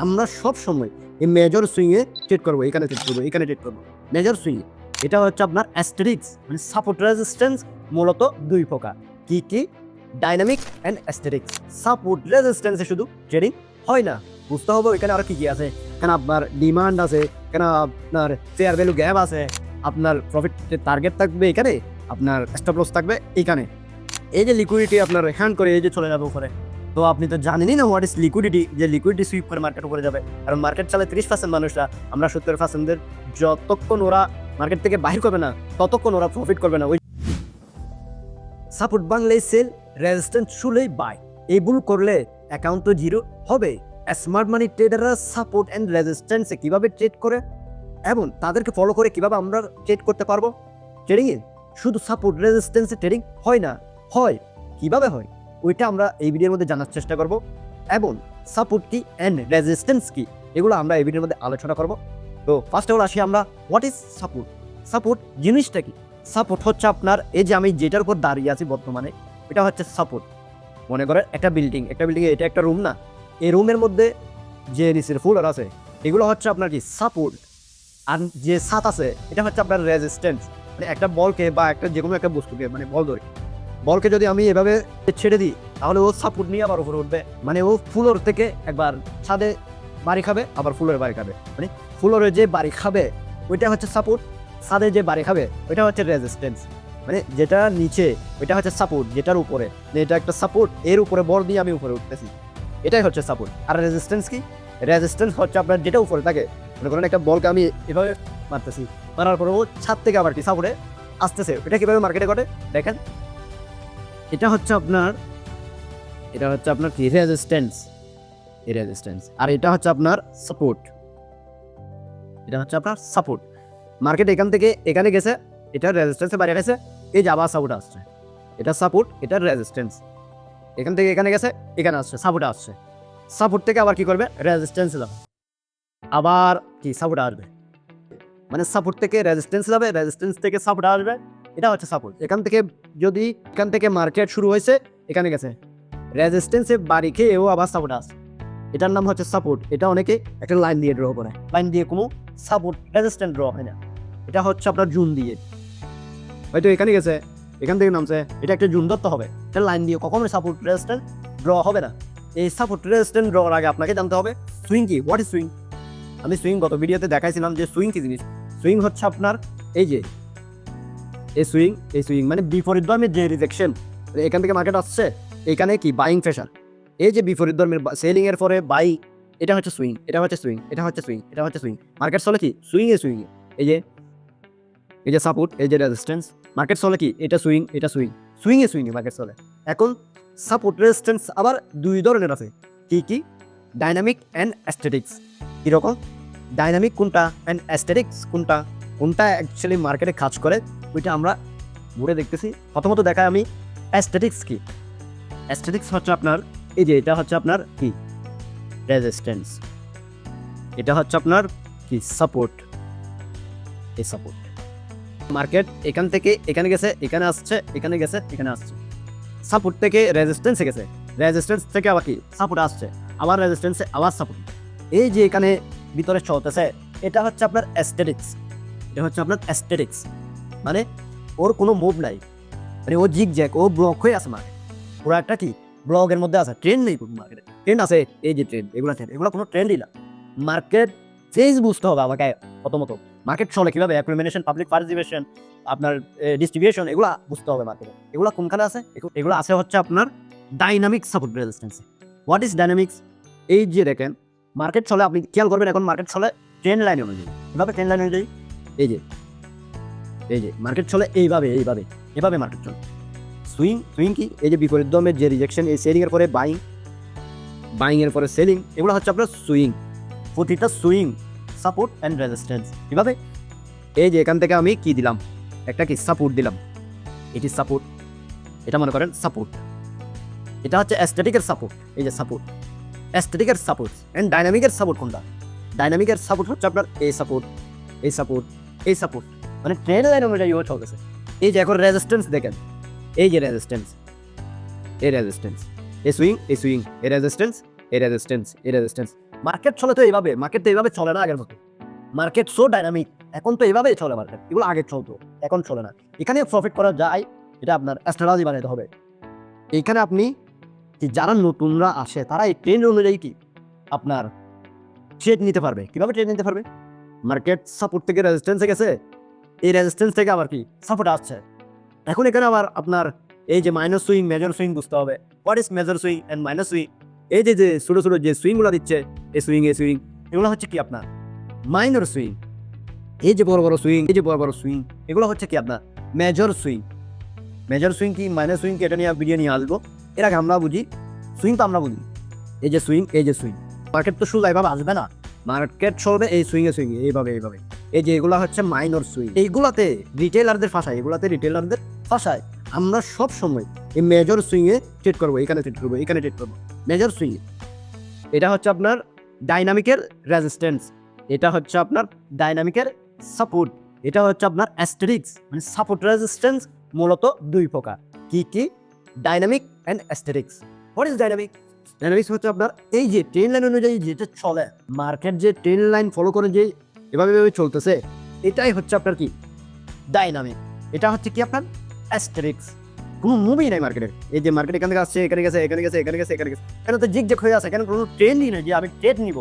আমরা সব সময় এই মেজর সুইংয়ে ট্রেড করবো, এখানে ট্রেড করবো, এখানে ট্রেড করবো, মেজর সুইংয়ে। এটা হচ্ছে আপনার অ্যাস্টেরিক্স, মানে সাপোর্ট রেজিস্ট্যান্স মূলত দুই প্রকার। কি ডাইনামিক অ্যান্ড অ্যাস্টেরিক্স। সাপোর্ট রেজিস্ট্যান্সে শুধু ট্রেডিং হয় না, বুঝতে হবে এখানে আরো কি আছে। এখানে আপনার ডিমান্ড আছে, এখানে আপনার ফেয়ার ভ্যালু গ্যাপ আছে, আপনার প্রফিট টার্গেট থাকবে এখানে, আপনার স্টপ লস থাকবে এখানে। এই যে লিকুইডিটি আপনার হ্যান্ড করে এই যে চলে যাবে উপরে, তো আপনি তো জানেনই না হোয়াট ইজ লিকুইডিটি, যে লিকুইডিটি সুইপ করে মার্কেট উপরে যাবে। কারণ মার্কেট চালে 30% মানুষরা, আমরা 70%দের যতক্ষণ ওরা মার্কেট থেকে বাহির করবে না ততক্ষণ ওরা প্রফিট করবে না। ওই সাপোর্ট বাংলায় সেল, রেজিস্ট্যান্স শুলেই বাই, এই ভুল করলে অ্যাকাউন্ট তো জিরো হবে। স্মার্ট মানি ট্রেডাররা সাপোর্ট অ্যান্ড রেজিস্ট্যান্সে কীভাবে ট্রেড করে এবং তাদেরকে ফলো করে কীভাবে আমরা ট্রেড করতে পারবো। ট্রেডিংয়ে শুধু সাপোর্ট রেজিস্ট্যান্সে ট্রেডিং হয় না, হয় কীভাবে হয় ওইটা আমরা এই ভিডিওর মধ্যে জানার চেষ্টা করব, এবং সাপোর্ট কি অ্যান্ড রেজিস্ট্যান্স কি এগুলো আমরা এই ভিডিওর মধ্যে আলোচনা করব। তো ফার্স্ট অফ অল আসি আমরা, হোয়াট ইজ সাপোর্ট। সাপোর্ট জিনিসটা কি? সাপোর্ট হচ্ছে আপনার এই যে আমি যেটার উপর দাঁড়িয়ে আছি বর্তমানে, এটা হচ্ছে সাপোর্ট। মনে করেন একটা বিল্ডিংয়ে এটা একটা রুম না, এই রুমের মধ্যে যে নিচের ফ্লোর আছে এগুলো হচ্ছে আপনার কি সাপোর্ট, আর যে ছাদ আছে এটা হচ্ছে আপনার রেজিস্ট্যান্স। মানে একটা বলকে বা একটা যে কোনো একটা বস্তুকে, মানে বল ধরে বলকে যদি আমি এভাবে ছেড়ে দিই তাহলে ও সাপোর্ট নিয়ে আবার উপরে উঠবে, মানে ও ফ্লোর থেকে একবার ছাদে বাড়ি খাবে আবার ফ্লোরে বাড়ি খাবে, মানে ফ্লোরে যে বাড়ি খাবে ওইটা হচ্ছে সাপোর্ট, ছাদে যে বাড়ি খাবে ওইটা হচ্ছে রেজিস্ট্যান্স। মানে যেটা নিচে ওইটা হচ্ছে সাপোর্ট, যেটার উপরে এটা একটা সাপোর্ট, এর উপরে বল দিয়ে আমি উপরে উঠতেছি, এটাই হচ্ছে সাপোর্ট। আর রেজিস্ট্যান্স কি? রেজিস্ট্যান্স হচ্ছে আপনার যেটা উপরে থাকে, মনে করেন একটা বলকে আমি এভাবে মারতেছি, মারার পরে ও ছাদ থেকে আবার কি সাপোর্টে আসতেছে, এটা কিভাবে মার্কেটে ঘটে দেখেন। এটা হচ্ছে আপনার কি রেজিস্ট্যান্স, এই রেজিস্ট্যান্স, আর এটা হচ্ছে আপনার সাপোর্ট, এটা হচ্ছে আপনার সাপোর্ট। মার্কেট এখান থেকে এখানে গেছে, এটা রেজিস্ট্যান্সে বাইরে গেছে, এই যে আবার সাপোর্ট আসছে, এটা সাপোর্ট, এটা রেজিস্ট্যান্স। এখান থেকে এখানে গেছে, এখানে আসছে, সাপোর্ট আসছে, সাপোর্ট থেকে আবার কি করবে রেজিস্ট্যান্স যাবে, আবার কি সাপোর্ট আসবে, মানে সাপোর্ট থেকে রেজিস্ট্যান্স যাবে, রেজিস্ট্যান্স থেকে সাপোর্ট আসবে, এটা হচ্ছে সাপোর্ট। এখান থেকে মার্কেট শুরু হয়েছে, এখানে গেছে রেজিস্ট্যান্সে বাড়ি খেয়ে ও আবার সাপোর্ট আসে, এটার নাম হচ্ছে সাপোর্ট। এটা অনেকে একটা লাইন দিয়ে ড্র করে, লাইন দিয়ে কোনো সাপোর্ট রেজিস্ট্যান্স ড্র হয় না, এটা হচ্ছে আপনার জুন দিয়ে, হয়তো এখানে গেছে এখান থেকে নামছে, এটা একটা জুন ধরতে হবে, এটা লাইন দিয়ে কখনোই সাপোর্ট রেজিস্ট্যান্স ড্র হবে না। এই সাপোর্ট রেজিস্ট্যান্স ড্রর আগে আপনাকে জানতে হবে সুইং কি, হোয়াট ইজ সুইং। আমি সুইং গত ভিডিওতে দেখাইছিলাম যে সুইং কি জিনিস। সুইং হচ্ছে আপনার এই যে এই সুইং মানে বিপরীত ধর্মের যে রিজেকশন, এখান থেকে মার্কেট আসছে, এখানে কি বাইং প্রেশার, এই যে বিপরীত ধর্মের সেলিং এর পরে বাই, এটা হচ্ছে সুইং, এটা হচ্ছে সুইং, এটা হচ্ছে সুইং, এটা হচ্ছে সুইং। মার্কেট চলে কি সুইংয়ে, এই যে সাপোর্ট, এই যে রেজিস্ট্যান্স। মার্কেট চলে কি এটা সুইং, এটা সুইংয়ে মার্কেট চলে। এখন সাপোর্ট রেজিস্ট্যান্স আবার দুই ধরনের আছে, কি ডাইনামিক অ্যান্ড অ্যাস্টেটিক্স। কীরকম ডাইনামিক কোনটা অ্যান্ড অ্যাস্টেটিক্স কোনটা অ্যাকচুয়ালি মার্কেটে কাজ করে ওইটা আমরা ঘুরে দেখতেছি। প্রথমত দেখায় আমি অ্যাস্টেটিক্স কি। অ্যাস্টেটিক্স হচ্ছে আপনার এই যে এটা হচ্ছে আপনার কি রেজিস্ট্যান্স, এটা হচ্ছে আপনার কি সাপোর্ট, এই সাপোর্ট। মার্কেট এখান থেকে এখানে গেছে, এখানে আসছে, এখানে গেছে, এখানে আসছে, সাপোর্ট থেকে রেজিস্ট্যান্সে গেছে, রেজিস্ট্যান্স থেকে আবার কি সাপোর্ট আসছে, আবার রেজিস্ট্যান্সে আবার সাপোর্ট। এই যে এখানে ভিতরে চলতেছে এটা হচ্ছে আপনার অ্যাস্টেটিক্স, এটা হচ্ছে আপনার অ্যাস্টেটিক্স, মানে ওর কোনো মুভ নাই, মানে ও জিগজ্যাগ, ও ব্লক হয়ে আছে মার্কেট, পুরো একটা কি ব্লকের মধ্যে আছে, ট্রেন্ড নেই কোনো মার্কেটে। ট্রেন্ড আছে এই যে ট্রেন্ড, এগুলো কোনো ট্রেন্ডই না। মার্কেট ফেজ বুঝতে হবে আমাকে প্রথমত, মার্কেট চলে কীভাবে, অ্যাকুইমিনেশন, পাবলিক পার্টিসিপেশন, আপনার ডিস্ট্রিবিউশন, এগুলো বুঝতে হবে মার্কেটে। এগুলো কোনখানে আছে? এগুলো আছে হচ্ছে আপনার ডাইনামিক সাপোর্ট রেজিস্ট্যান্সে। What is dynamics? এই যে দেখেন মার্কেট চলে, আপনি খেয়াল করবেন এখন মার্কেট চলে ট্রেন্ড লাইন অনুযায়ী, এভাবে ট্রেন্ড লাইন অনুযায়ী, এই যে মার্কেট চলে এইভাবে মার্কেট চলে। সুইং কি? এই যে বিপরীত দমের যে রিজেকশন, এই সেলিং এর পরে বাইং এর পরে সেলিং, এগুলো হচ্ছে আপনার সুইং। প্রতিটা সুইং সাপোর্ট অ্যান্ড রেজিস্ট্যান্স। কীভাবে? এই যে এখান থেকে আমি কি দিলাম, একটা কি সাপোর্ট দিলাম, এটি সাপোর্ট, এটা মনে করেন সাপোর্ট, এটা হচ্ছে অ্যাস্টেটিকের সাপোর্ট, এই যে সাপোর্ট, অ্যাস্টেটিকের সাপোর্ট। অ্যান্ড ডাইনামিকের সাপোর্ট কোনটা? ডাইনামিকের সাপোর্ট হচ্ছে আপনার এই সাপোর্ট, এই সাপোর্ট, এই সাপোর্ট, মানে ট্রেন্ড লাইন অনুযায়ী ও চলতেছে। এই যে এখন রেজিস্ট্যান্স দেখেন, এই যে রেজিস্ট্যান্স, এই সুইং, এই রেজিস্ট্যান্স, এই রেজিস্ট্যান্স, মার্কেট চলে তো এইভাবে, মার্কেট তো এইভাবে চলে না আগের মতো। মার্কেট সো ডাইনামিক, এখন তো এইভাবেই চলে মার্কেট, এগুলো আগে চলতো, এখন চলে না। এখানে প্রফিট করা যায়, এটা আপনার স্ট্র্যাটেজি বানাতে হবে। এইখানে আপনি কি যারা নতুনরা আসে তারা এই ট্রেন্ড অনুযায়ী কি আপনার ট্রেড নিতে পারবে। কিভাবে ট্রেড নিতে পারবে? মার্কেট সাপোর্ট থেকে রেজিস্ট্যান্সে গেছে, এই রেজিস্ট্যান্স থেকে আবার কি সাপোর্ট আসছে। এখন এখানে আবার আপনার এই যে মাইনাস সুইং, মেজর সুইং বুঝতে হবে। What is major swing and minus swing? এই যে ছোটো ছোটো যে সুইংগুলো দিচ্ছে, এই সুইং এগুলো হচ্ছে কি আপনার মাইনর সুইং। এই যে বড় বড় সুইং, এই যে বড় বড় সুইং, এগুলো হচ্ছে কি আপনার মেজর সুইং। মেজর সুইং কি, মাইনাস সুইং কি, এটা নিয়ে ভিডিও নিয়ে আসবো। এর আগে আমরা বুঝি সুইং, তো আমরা বুঝি এই যে সুইং, এই যে সুইং। মার্কেট তো শুধু এইভাবে আসবে না, মার্কেট চলবে এই সুইংয়ে এইভাবে। এই যে এগুলো হচ্ছে মাইনর সুইং, এইগুলাতে রিটেলারদের ফাঁসায়, এগুলাতে রিটেলারদের ফাঁসায়। আমরা সব সময় এই মেজর সুইংয়ে ট্রেড করবো, এখানে ট্রেড করবো, এখানে ট্রেড করবো, মেজর সুইং। এটা হচ্ছে আপনার ডাইনামিকের রেজিস্ট্যান্স, এটা হচ্ছে আপনার ডাইনামিকের সাপোর্ট, এটা হচ্ছে আপনার অ্যাস্টেরিক্স। মানে সাপোর্ট রেজিস্ট্যান্স মূলত দুই প্রকার, কি dynamic and Asterix. What is dynamic? Dynamics হচ্ছে আপনার এই যে ট্রেন লাইন অনুযায়ী যেটা চলে, মার্কেট যে ট্রেন লাইন ফলো করে যে এভাবে চলতেছে, এটাই হচ্ছে আপনার কি ডাইনামিক। এটা হচ্ছে কি আপনার অ্যাস্টেরিক্স। কোনো মুভি নাই মার্কেটের। এই যে মার্কেট এখান থেকে আসছে, এখানে গেছে, এখানে গেছে, এখানে গেছে, এখানে গেছে, এখানে তো জিগ হয়ে আছে, এখানে কোনো ট্রেন্ডই নেই যে আমি ট্রেড নিব।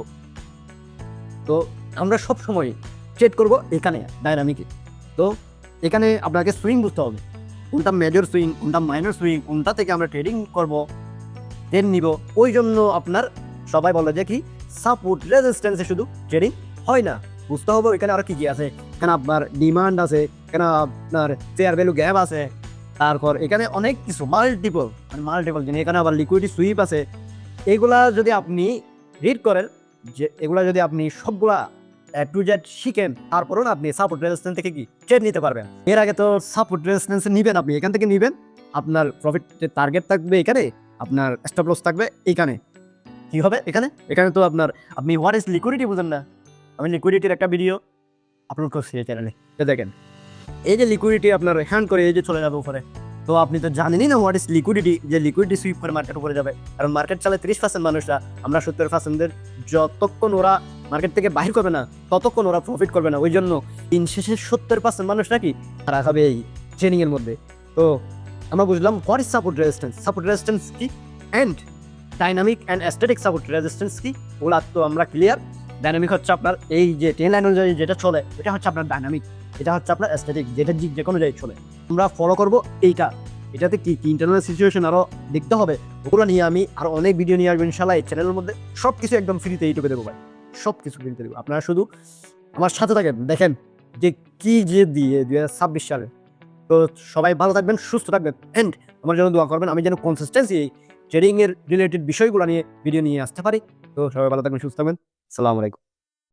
তো আমরা সব সময় ট্রেড করব এখানে ডাইনামিকে। তো এখানে আপনাকে সুইং বুঝতে হবে, কোনটা মেজর সুইং, কোনটা মাইনর সুইং, কোনটা থেকে আমরা ট্রেডিং করব, ট্রেড নিব। ওই জন্য আপনার সবাই বলে যে কি সাপোর্ট রেজিস্ট্যান্সে শুধু ট্রেডিং হয় না, বুঝতে হবে ওইখানে আরো কি কি আছে। এখানে আপনার ডিমান্ড আছে, এখানে আপনার ফেয়ার ভ্যালু গ্যাপ আছে, তারপর এখানে অনেক কিছু মাল্টিপল জিনিস, এখানে আবার লিকুইডিটি সুইপ আছে। এইগুলা যদি আপনি রিড করেন, যে এগুলা যদি আপনি সবগুলা টু জেড শিখেন, তারপরও আপনি সাপোর্ট রেজিস্ট্যান্স থেকে কি ট্রেড নিতে পারবেন। এর আগে তো সাপোর্ট রেজিস্ট্যান্স নিবেন, আপনি এখান থেকে নিবেন, আপনার প্রফিট টার্গেট থাকবে এখানে, আপনার স্টপ লস থাকবে এইখানে। কি হবে এখানে তো আপনার আপনি হোয়াট ইজ লিকুইডিটি বুঝেন না। আমি লিকুইডিটির একটা ভিডিও আপলোড করছি এই চ্যানেলে, দেখেন এই যে লিকুইডিটি আপনার হ্যান্ড করে এই যে চলে যাবে উপরে। তো আপনি তো জানেনই না হোয়াট ইজ লিকুইডিটি, যে লিকুইডিটি সুইপ করে মার্কেট উপরে যাবে। কারণ মার্কেট চালে 30% মানুষরা, আমরা 70%-দের যতক্ষণ ওরা মার্কেট থেকে বাহির করবে না ততক্ষণ ওরা প্রফিট করবে না। ওই জন্য দিন শেষে 70% মানুষ নাকি তারা খাবে এই ট্রেনিং এর মধ্যে। তো আমরা বুঝলাম হোয়াট ইজ সাপোর্ট রেজিস্ট্যান্স কি, and dynamic and a static support resistance কি, ওগুলা তো আমরা ক্লিয়ার। ডাইনামিক হচ্ছে আপনার এই যে ট্রেন লাইন অনুযায়ী যেটা চলে, এটা হচ্ছে আপনার ডাইনামিক। এটা হচ্ছে আপনার অ্যাস্থেটিক, যেটা যে কোনো জায়গায় চলে। আমরা ফলো করবো এইটা। এটাতে কি ইন্টারনাল সিচুয়েশন আরও দেখতে হবে, ওগুলো নিয়ে আমি আরও অনেক ভিডিও নিয়ে আসবো ইনশাল্লাহ। এই চ্যানেলের মধ্যে সব কিছু একদম ফ্রিতে ইউটিউবে দেবো ভাই, সব কিছু ফ্রিতে দেবো। আপনারা শুধু আমার সাথে থাকেন, দেখেন যে কি যে দিয়ে 2026 সালে। তো সবাই ভালো থাকবেন, সুস্থ থাকবেন, অ্যান্ড আমার জন্য দোয়া করবেন আমি যেন কনসিস্টেন্সি এই ট্রেডিংয়ের রিলেটেড বিষয়গুলো নিয়ে ভিডিও নিয়ে আসতে পারি। তো সবাই ভালো থাকবেন, সুস্থ থাকবেন। আসসালামু আলাইকুম।